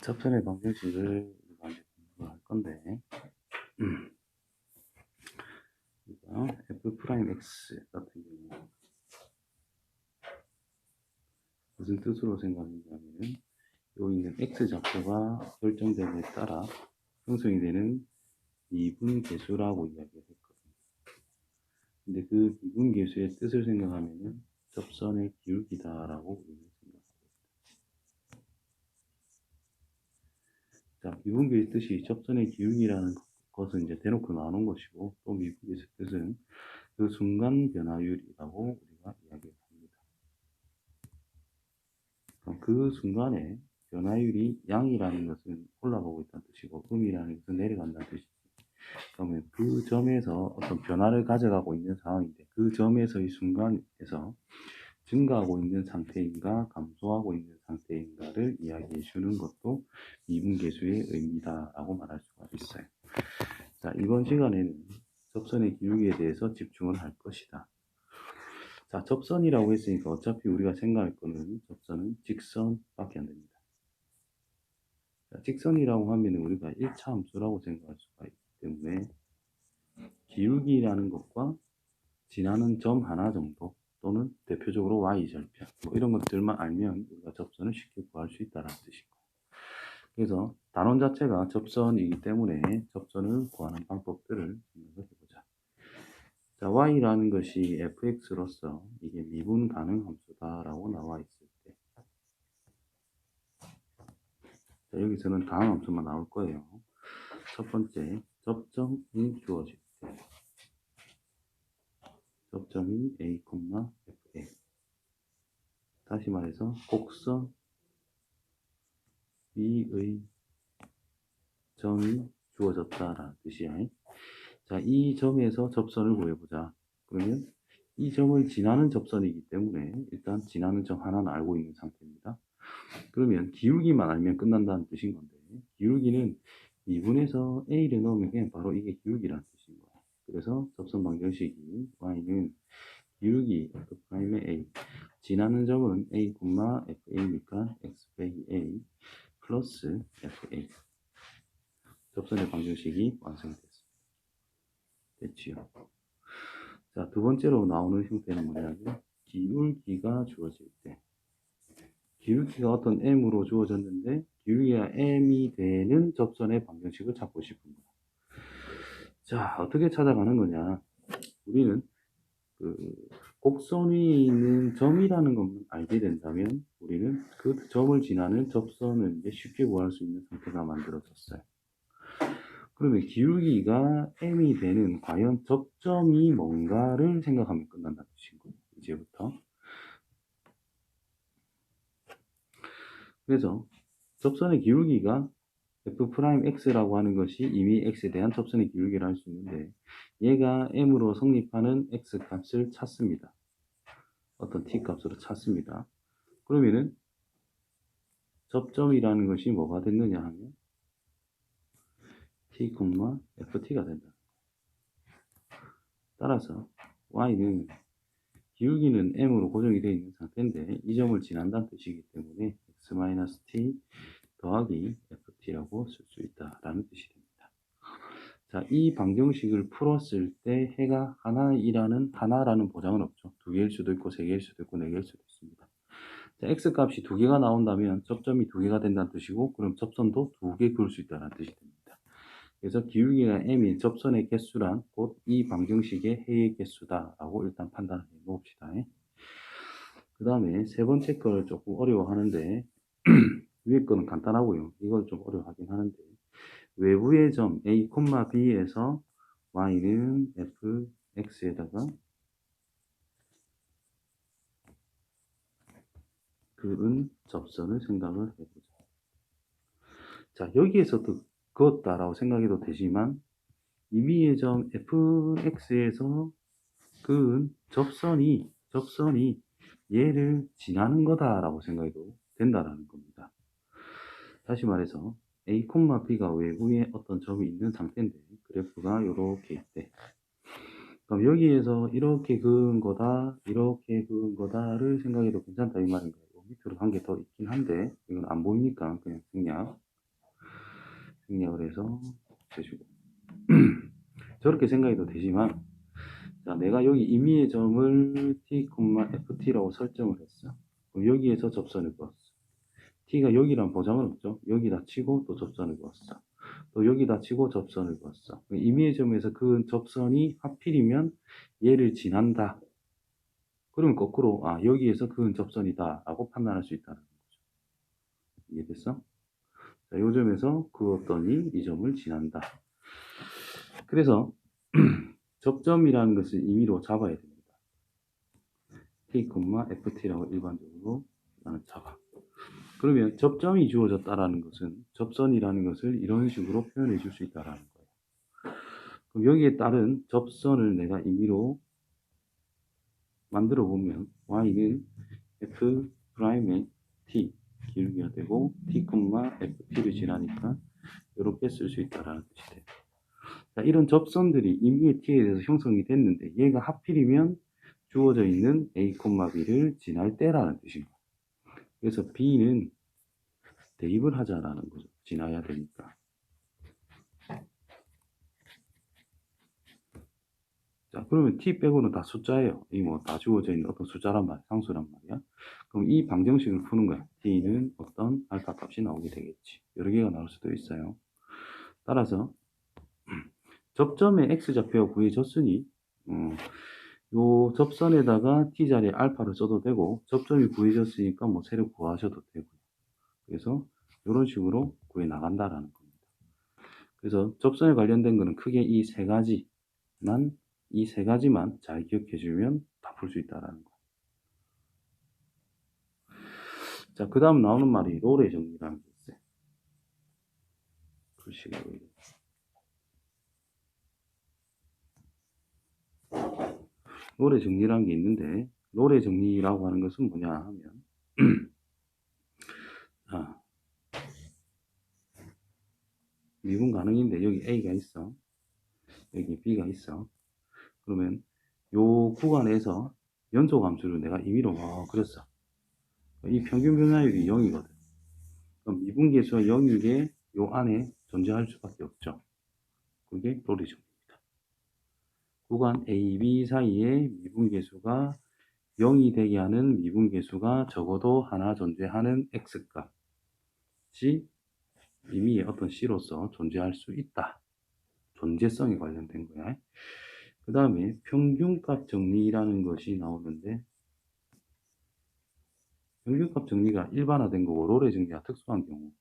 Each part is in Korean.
접선의 방정식을 우리가 이제 공부할 건데, 이거 f 프라임 x 같은 경우 무슨 뜻으로 생각하냐면은 여기 있는 x 좌표가 결정됨에 따라 형성이 되는 미분계수라고 이야기를 했거든요. 근데 그 미분계수의 뜻을 생각하면은 접선의 기울기다라고 우리는 생각하고 있다. 자, 미분계수의 뜻이 접선의 기울기라는 것은 이제 대놓고 나오는 것이고, 또 미분계수의 뜻은 그 순간 변화율이라고 우리가 이야기를 합니다. 그럼 그 순간에 변화율이 양이라는 것은 올라가고 있다는 뜻이고 음이라는 것은 내려간다는 뜻이지. 그러면 그 점에서 어떤 변화를 가져가고 있는 상황인데 그 점에서의 순간에서 증가하고 있는 상태인가 감소하고 있는 상태인가를 이야기해 주는 것도 미분계수의 의미다라고 말할 수가 있어요. 자, 이번 시간에는 접선의 기울기에 대해서 집중을 할 것이다. 자, 접선이라고 했으니까 어차피 우리가 생각할 거는 접선은 직선밖에 안 됩니다. 자, 직선이라고 하면 우리가 1차 함수라고 생각할 수가 있기 때문에 기울기라는 것과 지나는 점 하나 정도 또는 대표적으로 y절편 뭐 이런 것들만 알면 우리가 접선을 쉽게 구할 수 있다는 뜻인 거예요. 그래서 단원 자체가 접선이기 때문에 접선을 구하는 방법들을 생각해 보자. 자, y라는 것이 fx로서 이게 미분 가능 함수다라고 나와 있을 때, 자, 여기서는 다음 함수만 나올 거예요. 첫 번째, 접점이 주어질 때, 접점이 a, fa. 다시 말해서 곡선 B의 점이 주어졌다라는 뜻이야. 자, 이 점에서 접선을 구해보자. 그러면 이 점을 지나는 접선이기 때문에 일단 지나는 점 하나는 알고 있는 상태입니다. 그러면 기울기만 알면 끝난다는 뜻인 건데, 기울기는 2분에서 a를 넣으면 그냥 바로 이게 기울기라는 뜻인 거야. 그래서 접선 방정식이 y는 기울기 f'의 a, 지나는 점은 a, fa니까 x 빼기 a 플러스 fa. 접선의 방정식이 완성됐습니다. 됐지요. 자, 두 번째로 나오는 형태는 뭐냐면 기울기가 주어질 때, 기울기가 어떤 m으로 주어졌는데 기울기가 m이 되는 접선의 방정식을 찾고 싶은 거야. 자, 어떻게 찾아가는 거냐? 우리는 그 곡선 위에 있는 점이라는 것만 알게 된다면 우리는 그 점을 지나는 접선을 이제 쉽게 구할 수 있는 상태가 만들어졌어요. 그러면 기울기가 m이 되는 과연 접점이 뭔가를 생각하면 끝난다는 뜻인 거예요. 이제부터. 그래서 접선의 기울기가 f'x라고 하는 것이 이미 x에 대한 접선의 기울기를 알 수 있는데 얘가 m으로 성립하는 x 값을 찾습니다. 어떤 t 값으로 찾습니다. 그러면은 접점이라는 것이 뭐가 됐느냐 하면 t, ft가 된다. 따라서 y는 기울기는 m으로 고정이 되어 있는 상태인데 이 점을 지난다는 뜻이기 때문에 x-t 더하기 ft라고 쓸 수 있다라는 뜻이 됩니다. 자, 이 방정식을 풀었을 때 해가 하나라는 보장은 없죠. 두 개일 수도 있고 세 개일 수도 있고 네 개일 수도 있습니다. 자, x 값이 두 개가 나온다면 접점이 두 개가 된다는 뜻이고 그럼 접선도 두 개 그을 수 있다는 뜻이 됩니다. 그래서 기울기가 m인 접선의 개수란 곧 이 방정식의 해의 개수다라고 일단 판단해 봅시다. 그 다음에 세 번째 거를 조금 어려워하는데 위에 거는 간단하고요. 이걸 좀 어려워하긴 하는데 외부의 점 a, b에서 y는 fx에다가 그은 접선을 생각을 해보자. 자, 여기에서도 그었다라고 생각해도 되지만 이미의 점 fx에서 그은 접선이 얘를 지나는 거다라고 생각해도 된다라는 겁니다. 다시 말해서 a, b가 외부에 어떤 점이 있는 상태인데 그래프가 이렇게 있대. 그럼 여기에서 이렇게 그은 거다, 이렇게 그은 거다를 생각해도 괜찮다 이 말인 거예요. 밑으로 한 개 더 있긴 한데 이건 안 보이니까 그냥 생략. 생략을 해서 해주고 저렇게 생각해도 되지만 자, 내가 여기 임의의 점을 t, ft라고 설정을 했어. 그럼 여기에서 접선을 그었어. t가 여기란 보장은 없죠. 여기다 치고 또 접선을 그었어. 또 여기다 치고 접선을 그었어. 임의의 점에서 그 접선이 하필이면 얘를 지난다. 그러면 거꾸로 여기에서 그은 접선이다 라고 판단할 수 있다는 거죠. 이해됐어? 자, 요 점에서 그었더니 이 점을 지난다. 그래서 접점이라는 것을 임의로 잡아야 됩니다. t, ft라고 일반적으로 나는 잡아. 그러면 접점이 주어졌다라는 것은 접선이라는 것을 이런 식으로 표현해 줄 수 있다라는 거예요. 그럼 여기에 따른 접선을 내가 임의로 만들어 보면 y는 f'의 t 기울기가 되고 t, ft를 지나니까 이렇게 쓸 수 있다라는 뜻이 돼요. 자, 이런 접선들이 임의의 t에 대해서 형성이 됐는데 얘가 하필이면 주어져 있는 a, b를 지날 때라는 뜻입니다. 그래서 b는 대입을 하자라는 거죠. 지나야 되니까. 자, 그러면 t 빼고는 다 숫자예요. 이 뭐 다 주어져 있는 어떤 숫자란 말이야. 상수란 말이야. 그럼 이 방정식을 푸는 거야. t는 어떤 알파 값이 나오게 되겠지. 여러 개가 나올 수도 있어요. 따라서 접점의 x좌표가 구해졌으니 요 접선에다가 t자리에 알파를 써도 되고 접점이 구해졌으니까 뭐 새로 구하셔도 되고요. 그래서 이런 식으로 구해 나간다라는 겁니다. 그래서 접선에 관련된 거는 크게 이 세 가지만 잘 기억해 주면 다 풀 수 있다라는 거. 자, 그 다음 나오는 말이 롤의 정리라는 게 있어요. 글씨가 왜 이래. 롤의 정리라는 게 있는데 롤의 정리라고 하는 것은 뭐냐 하면 미분 가능인데 여기 A가 있어. 여기 B가 있어. 그러면 요 구간에서 연속 함수를 내가 임의로 그렸어. 이 평균 변화율이 0이거든. 그럼 미분계수가 0인 게 요 안에 존재할 수밖에 없죠. 그게 롤의 정리입니다. 구간 A, B 사이에 미분계수가 0이 되게 하는 미분계수가 적어도 하나 존재하는 x값이 임의의 어떤 C로서 존재할 수 있다. 존재성에 관련된 거야. 그 다음에 평균값 정리라는 것이 나오는데 평균값 정리가 일반화된 거고 롤의 정리가 특수한 경우.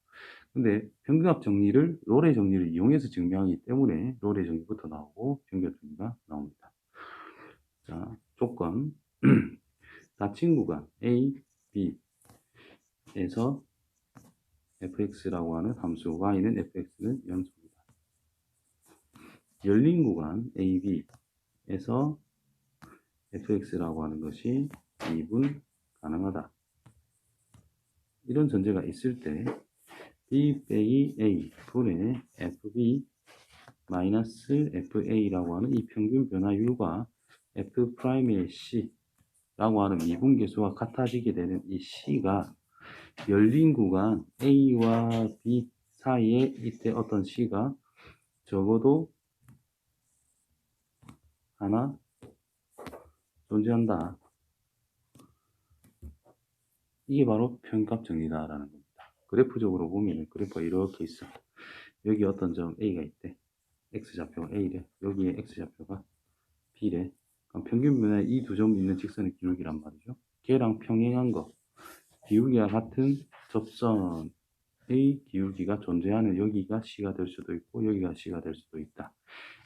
근데 평균값 정리를 롤의 정리를 이용해서 증명하기 때문에 롤의 정리부터 나오고 평균값 정리가 나옵니다. 자, 조건 닫힌 구간 A, B에서 fx라고 하는 함수 y는 fx는 연속이다. 열린 구간 A, B에서 fx라고 하는 것이 미분 가능하다. 이런 전제가 있을 때 b 빼기 a 분의 fb 마이너스 fa라고 하는 이 평균 변화율과 f'의 c라고 하는 미분계수가 같아지게 되는 이 c가 열린 구간 a와 b 사이에 이때 어떤 c가 적어도 하나 존재한다. 이게 바로 평균값 정리다라는 겁니다. 그래프적으로 보면 그래프가 이렇게 있어. 여기 어떤 점 A가 있대. X좌표가 A래. 여기에 X좌표가 B래. 그럼 평균 변화에 이 두 점 있는 직선의 기울기란 말이죠. 걔랑 평행한 거. 기울기와 같은 접선의 기울기가 존재하는 여기가 C가 될 수도 있고 여기가 C가 될 수도 있다.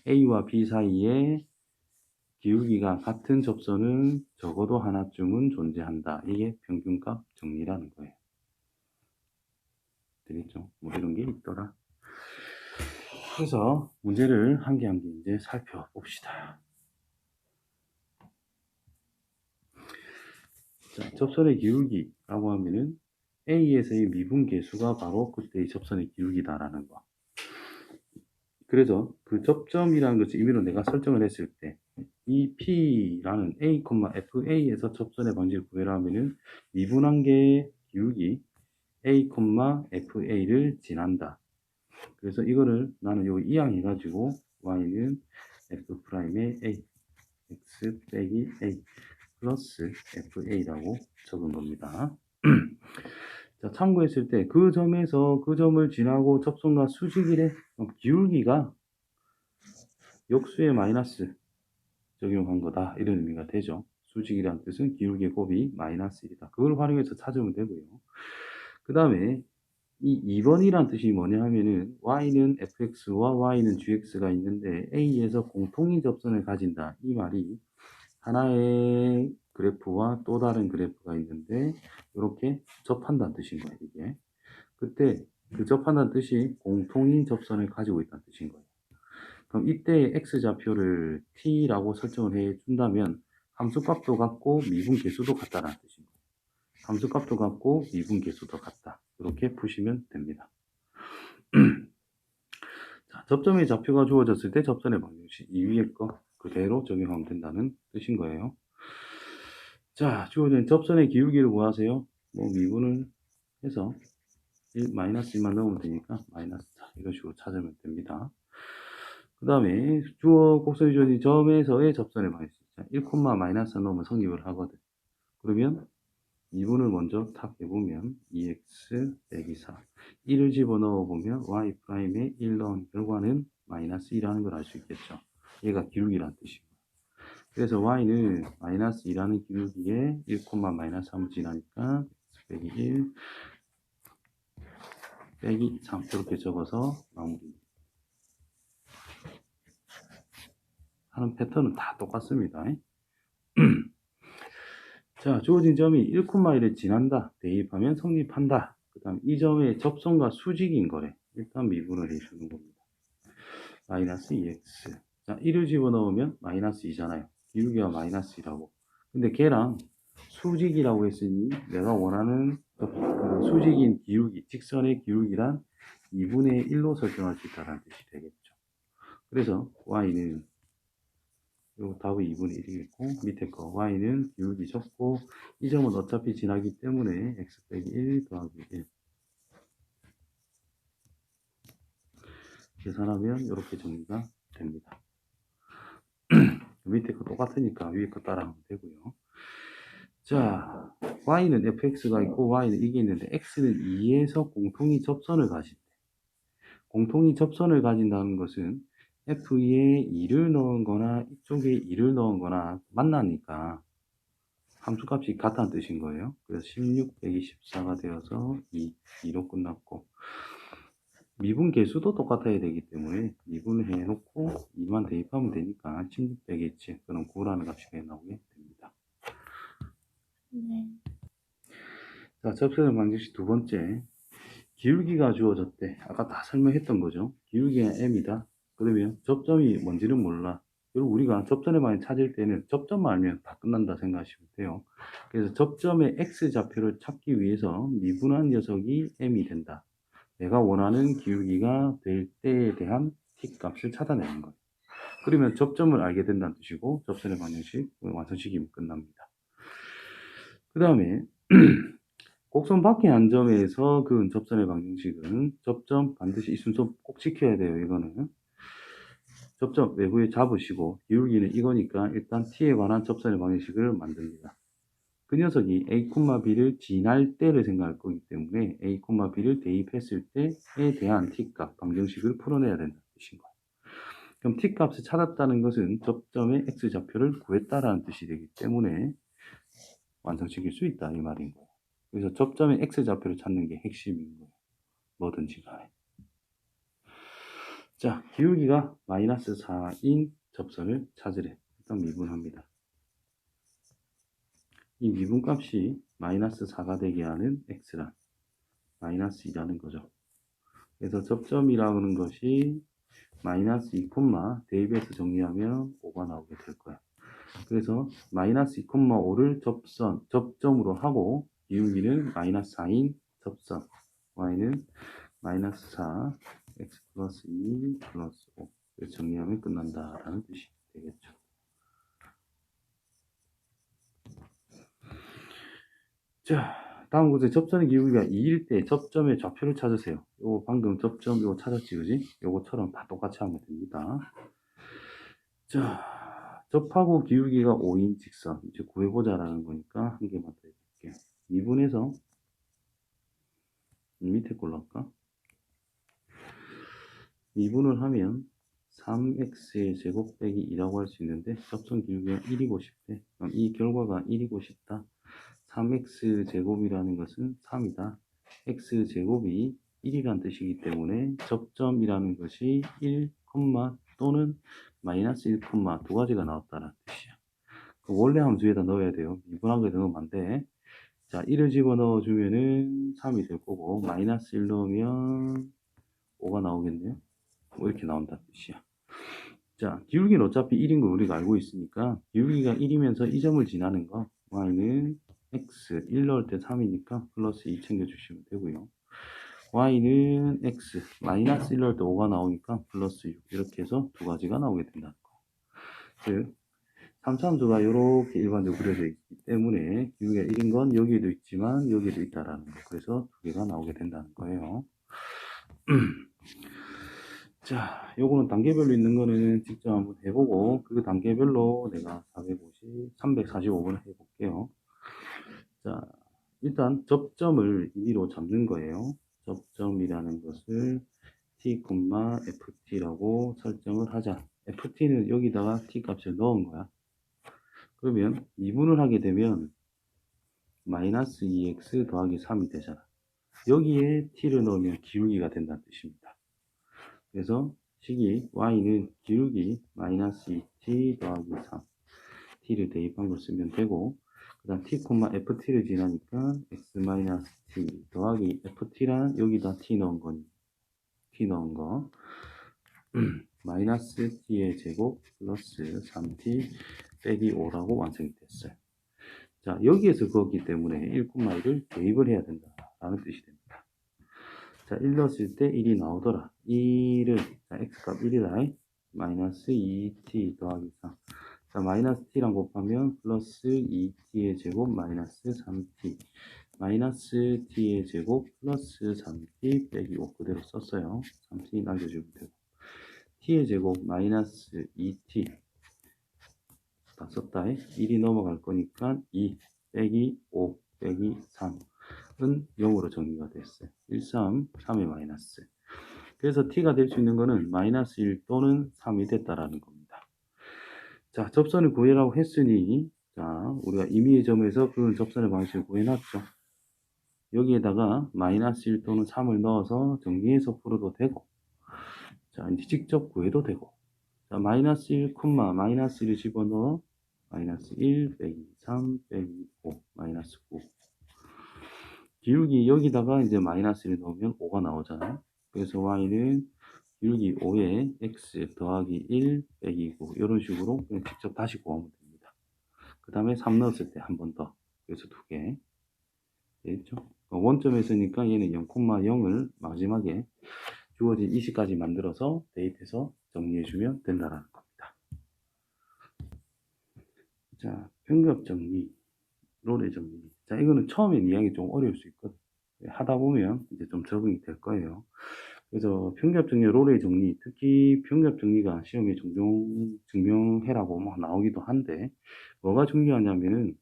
A와 B 사이에 기울기가 같은 접선은 적어도 하나쯤은 존재한다. 이게 평균값 정리라는 거예요. 되겠죠? 뭐 이런 게 있더라. 그래서 문제를 한 개 한 개 이제 살펴봅시다. 자, 접선의 기울기라고 하면은 A에서의 미분계수가 바로 그때의 접선의 기울기다라는 거. 그래서 그 접점이라는 것을 임의로 내가 설정을 했을 때 이 P라는 A, FA에서 접선의 방식을 구해라면은 미분한 개의 기울기 A, FA를 지난다. 그래서 이거를 나는 요 이항해가지고 y는 f'의 a, x 빼기 a 플러스 fa라고 적은 겁니다. 자, 참고했을 때 그 점에서 그 점을 지나고 접선과 수직이래. 기울기가 역수의 마이너스 적용한 거다. 이런 의미가 되죠. 수직이란 뜻은 기울기의 곱이 마이너스 1이다. 그걸 활용해서 찾으면 되고요. 그 다음에 이 2번이란 뜻이 뭐냐 하면은 y는 fx와 y는 gx가 있는데 a에서 공통인 접선을 가진다. 이 말이 하나의 그래프와 또 다른 그래프가 있는데 이렇게 접한다는 뜻인 거예요. 이게 그때 그 접한다는 뜻이 공통인 접선을 가지고 있다는 뜻인 거예요. 그럼 이때 x좌표를 t라고 설정을 해 준다면 함수값도 같고 미분 개수도 같다는 뜻인 거예요. 함수값도 같고 미분 개수도 같다. 이렇게 푸시면 됩니다. 자, 접점의 좌표가 주어졌을 때 접선의 방정식 이 위에 거 그대로 적용하면 된다는 뜻인 거예요. 자, 주어진 접선의 기울기를 구하세요. 뭐 미분을 해서 마이너스 1만 넣으면 되니까 마이너스 4 이런 식으로 찾으면 됩니다. 그 다음에 주어 곡선이 주어진 점에서의 접선의 방정식 1, 마이너스 넣으면 성립을 하거든. 그러면 2분을 먼저 탁 해보면 2x 빼기 4 1을 집어넣어 보면 y'의 1 넣은 결과는 마이너스 2라는 걸 알 수 있겠죠. 얘가 기울기란 뜻이고 그래서 y는 마이너스 2라는 기울기에 1, 마이너스 3을 지나니까 x 빼기 1 빼기 3 이렇게 적어서 마무리 하는 패턴은 다 똑같습니다. 자, 주어진 점이 1, 1을 지난다. 대입하면 성립한다. 그 다음 이 점의 접선과 수직인 거래. 일단 미분을 해주는 겁니다. 마이너스 2x. 자, 1을 집어넣으면 마이너스 2잖아요. 기울기가 마이너스 2라고. 근데 걔랑 수직이라고 했으니 내가 원하는 그 수직인 기울기, 직선의 기울기란 2분의 1로 설정할 수 있다는 뜻이 되겠죠. 그래서 y는 요 답은 2분의 1이겠고 밑에 거 y는 기울기 적고 이 점은 어차피 지나기 때문에 x 빼기 1 더하기 1 계산하면 이렇게 정리가 됩니다. 밑에 거 똑같으니까 위에 거 따라하면 되고요. 자, y는 fx가 있고 y는 이게 있는데 x는 2에서 공통이 접선을 가진대. 공통이 접선을 가진다는 것은 f에 2를 넣은 거나 이쪽에 2를 넣은 거나 만나니까 함수값이 같다는 뜻인 거예요. 그래서 16 빼기 14가 되어서 2로 끝났고 미분 개수도 똑같아야 되기 때문에 미분을 해놓고 2만 대입하면 되니까 16 빼겠지. 그럼 9라는 값이 나오게 됩니다. 네. 자, 접선의 방정식 두 번째. 기울기가 주어졌대. 아까 다 설명했던 거죠. 기울기가 m이다. 그러면 접점이 뭔지는 몰라. 그리고 우리가 접선의 방향 찾을 때는 접점만 알면 다 끝난다 생각하시면 돼요. 그래서 접점의 x좌표를 찾기 위해서 미분한 녀석이 m이 된다. 내가 원하는 기울기가 될 때에 대한 t값을 찾아내는 거예요. 그러면 접점을 알게 된다는 뜻이고 접선의 방정식 완성시키면 끝납니다. 그 다음에 곡선 밖의 한 점에서 그은 접선의 방정식은 접점 반드시 이 순서 꼭 지켜야 돼요. 이거는 접점 외부에 잡으시고 기울기는 이거니까 일단 t에 관한 접선의 방정식을 만듭니다. 그 녀석이 a, b를 지날 때를 생각할 거기 때문에 a, b를 대입했을 때에 대한 t값 방정식을 풀어내야 된다는 뜻인 거예요. 그럼 t값을 찾았다는 것은 접점의 x좌표를 구했다라는 뜻이 되기 때문에 완성시킬 수 있다 이 말인 거예요. 그래서 접점의 x좌표를 찾는 게 핵심인 거예요. 뭐든지 간에. 자, 기울기가 마이너스 4인 접선을 찾으래. 일단 미분합니다. 이 미분값이 마이너스 4가 되게 하는 x란 마이너스 2라는 거죠. 그래서 접점이라는 것이 마이너스 2, 대입해서 정리하면 5가 나오게 될 거야. 그래서 마이너스 2, 5를 접점으로 하고 기울기는 마이너스 4인 접선 y는 마이너스 4 x 플러스 2 플러스 5 정리하면 끝난다라는 뜻이 되겠죠. 자, 다음 문제 접선의 기울기가 2일 때 접점의 좌표를 찾으세요. 요거 방금 접점 요거 찾았지, 그지? 요거처럼 다 똑같이 하면 됩니다. 자, 접하고 기울기가 5인 직선 이제 구해보자라는 거니까 한 개만 더 해볼게요. 2분에서 밑에 걸로 할까? 2분을 하면 3x의 제곱 빼기 2라고 할 수 있는데 접선 기울기가 1이고 싶대. 그럼 이 결과가 1이고 싶다. 3x 제곱이라는 것은 3이다. x 제곱이 1이란 뜻이기 때문에 접점이라는 것이 1, 또는 마이너스 1, 두 가지가 나왔다는 뜻이야. 그 원래 함수에다 넣어야 돼요. 미분한 거에다 넣으면 안 돼. 자, 1을 집어넣어 주면은 3이 될 거고 마이너스 1 넣으면 5가 나오겠네요. 뭐 이렇게 나온다는 뜻이야. 자, 기울기는 어차피 1인 걸 우리가 알고 있으니까 기울기가 1이면서 이 점을 지나는 거 y는 x 1 넣을 때 3이니까 플러스 2 챙겨주시면 되고요. y는 x 마이너스 1 넣을 때 5가 나오니까 플러스 6 이렇게 해서 두 가지가 나오게 된다는 거. 즉 3차함수가 이렇게 일반적으로 그려져 있기 때문에 기울기가 1인 건 여기에도 있지만 여기에도 있다라는 거. 그래서 두 개가 나오게 된다는 거예요. 자, 요거는 단계별로 있는 거는 직접 한번 해보고 그 단계별로 내가 345번을 해볼게요. 자, 일단 접점을 2로 잡는 거예요. 접점이라는 것을 t, ft라고 설정을 하자. ft는 여기다가 t 값을 넣은 거야. 그러면 미분을 하게 되면 마이너스 2x 더하기 3이 되잖아. 여기에 t를 넣으면 기울기가 된다는 뜻입니다. 그래서 식이 y는 기울기 마이너스 2t 더하기 3 t를 대입한 걸 쓰면 되고 그 다음 t, ft를 지나니까 x 마이너스 t 더하기 ft란 여기다 t 넣은 거니 t 넣은 거 마이너스 t의 제곱 플러스 3t 빼기 5라고 완성이 됐어요. 자, 여기에서 그거기 때문에 1,1을 대입을 해야 된다라는 뜻이 됩니다. 자, 1 넣었을 때 1이 나오더라. 1을, 자, x값 1이다. 마이너스 2t 더하기 3. 자, 마이너스 t랑 곱하면 플러스 2t의 제곱 마이너스 3t. 마이너스 t의 제곱 플러스 3t 빼기 5 그대로 썼어요. 3t 남겨주면 되고. t의 제곱 마이너스 2t. 다 썼다. 1이 넘어갈 거니까 2 빼기 5 빼기 3은 0으로 정리가 됐어요. 1, 3, 3의 마이너스. 그래서 t가 될 수 있는 거는 마이너스 1 또는 3이 됐다라는 겁니다. 자, 접선을 구해라고 했으니 자, 우리가 임의의 점에서 그 접선의 방식을 구해놨죠. 여기에다가 마이너스 1 또는 3을 넣어서 정리해서 풀어도 되고 자, 이제 직접 구해도 되고 자, 마이너스 1, 마이너스 1을 집어넣어 마이너스 1 빼기 3 빼기 5 마이너스 9 기울기 여기다가 이제 마이너스 1을 넣으면 5가 나오잖아요. 그래서 y는 기울기 5에 x 더하기 1 빼기 9 이런 식으로 그냥 직접 다시 구하면 됩니다. 그 다음에 3 넣었을 때 한 번 더 그래서 두 개 됐죠. 원점에서니까 얘는 0,0을 마지막에 주어진 이식까지 만들어서 대입해서 정리해주면 된다라는 겁니다. 자, 평균 정리, 롤의 정리. 자, 이거는 처음엔 이해하기 좀 어려울 수 있거든. 하다 보면 이제 좀 적응이 될 거예요. 그래서 평균 정리, 롤의 정리, 특히 평균 정리가 시험에 종종 증명해라고 막 나오기도 한데, 뭐가 중요하냐면은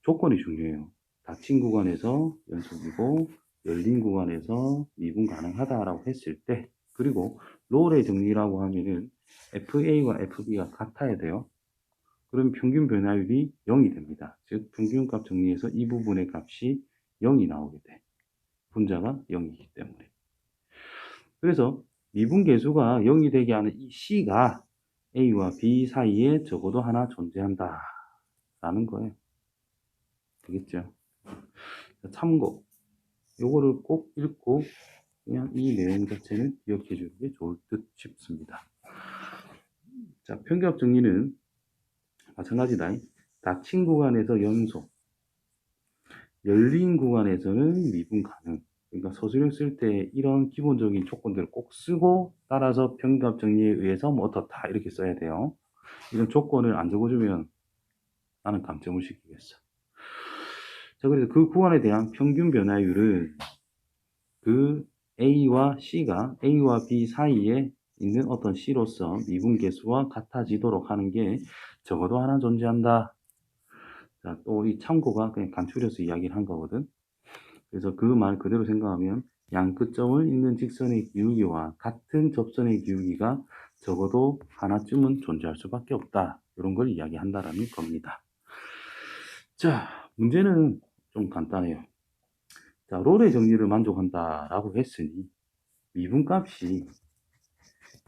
조건이 중요해요. 닫힌 구간에서 연속이고, 열린 구간에서 미분 가능하다라고 했을 때, 그리고 롤의 정리라고 하면은 FA와 FB가 같아야 돼요. 그럼 평균 변화율이 0이 됩니다. 즉 평균값 정리해서 이 부분의 값이 0이 나오게 돼. 분자가 0이기 때문에. 그래서 미분 계수가 0이 되게 하는 이 C가 A와 B 사이에 적어도 하나 존재한다 라는 거예요. 되겠죠? 참고 요거를 꼭 읽고 그냥 이 내용 자체는 기억해 주는 게 좋을 듯 싶습니다. 자, 평균값 정리는 마찬가지다. 닫힌 구간에서 연속, 열린 구간에서는 미분 가능. 그러니까 서술형 쓸 때 이런 기본적인 조건들을 꼭 쓰고 따라서 평균값 정리에 의해서 뭐 어떻다 이렇게 써야 돼요. 이런 조건을 안 적어주면 나는 감점을 시키겠어. 자, 그래서 그 구간에 대한 평균 변화율은 그 A와 C가 A와 B 사이에 있는 어떤 C로서 미분계수와 같아지도록 하는 게 적어도 하나 존재한다. 자, 또 이 참고가 그냥 간추려서 이야기를 한 거거든. 그래서 그 말 그대로 생각하면 양 끝점을 잇는 직선의 기울기와 같은 접선의 기울기가 적어도 하나쯤은 존재할 수밖에 없다. 이런 걸 이야기한다라는 겁니다. 자, 문제는 좀 간단해요. 자, 롤의 정리를 만족한다라고 했으니 미분값이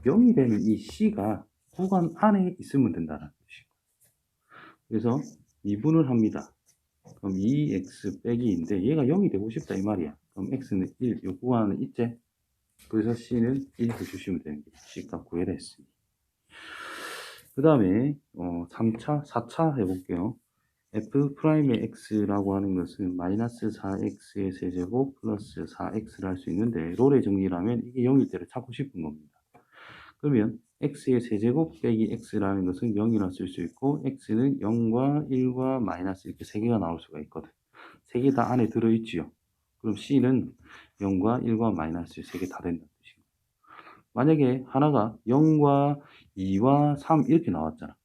0이 되는 이 C가 구간 안에 있으면 된다는 뜻이고. 그래서 미분을 합니다. 그럼 2x 빼기 2인데 얘가 0이 되고 싶다 이 말이야. 그럼 x는 1, 요 구간 안에 있지? 그래서 C는 1 해주시면 되는 거예요. C값 구해라 했으니. 그 다음에 3차, 4차 해볼게요. F'의 X라고 하는 것은 마이너스 4X의 세제곱 플러스 4X를 할 수 있는데 롤의 정리라면 이게 0일 때를 찾고 싶은 겁니다. 그러면 X의 세제곱 빼기 X라는 것은 0이라 쓸 수 있고 X는 0과 1과 마이너스 이렇게 3개가 나올 수가 있거든. 3개 다 안에 들어있지요. 그럼 C는 0과 1과 마이너스 3개 다 된다는 뜻입니다. 만약에 하나가 0과 2와 3 이렇게 나왔잖아.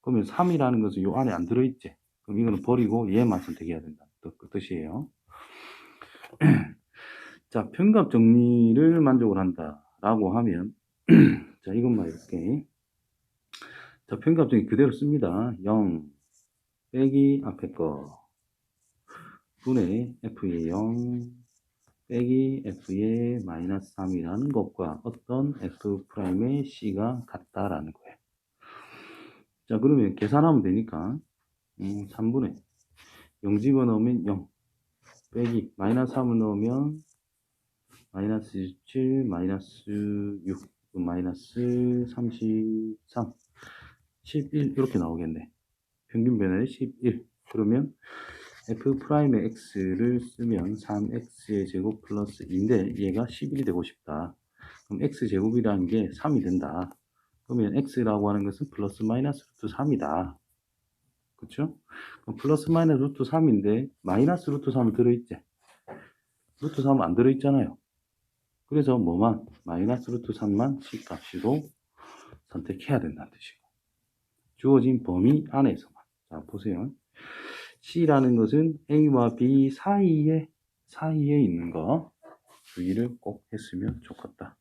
그러면 3이라는 것은 요 안에 안 들어있지. 그럼 이거는 버리고 얘만 선택해야 된다. 그 뜻이에요. 자, 편값 정리를 만족을 한다라고 하면 자, 이것만 이렇게 자, 편값 정리 그대로 씁니다. 0 빼기 앞에 거 분의 F의 0 빼기 F의 마이너스 3이라는 것과 어떤 F'의 C가 같다라는 거예요. 자, 그러면 계산하면 되니까 3분의 0 집어넣으면 0 빼기 마이너스 3을 넣으면 마이너스 7 마이너스 6 마이너스 33 11 이렇게 나오겠네. 평균 변화율 11. 그러면 F'의 X를 쓰면 3X의 제곱 플러스 2인데 얘가 11이 되고 싶다. 그럼 X제곱이라는 게 3이 된다. 그러면 X라고 하는 것은 플러스 마이너스 루트 3이다. 그쵸? 그럼 플러스 마이너스 루트 3인데 마이너스 루트 3은 들어있지? 루트 3은 안 들어있잖아요. 그래서 뭐만? 마이너스 루트 3만 C값으로 선택해야 된다는 뜻이고. 주어진 범위 안에서만. 자, 보세요. C라는 것은 A와 B 사이에 있는 거 주의를 꼭 했으면 좋겠다.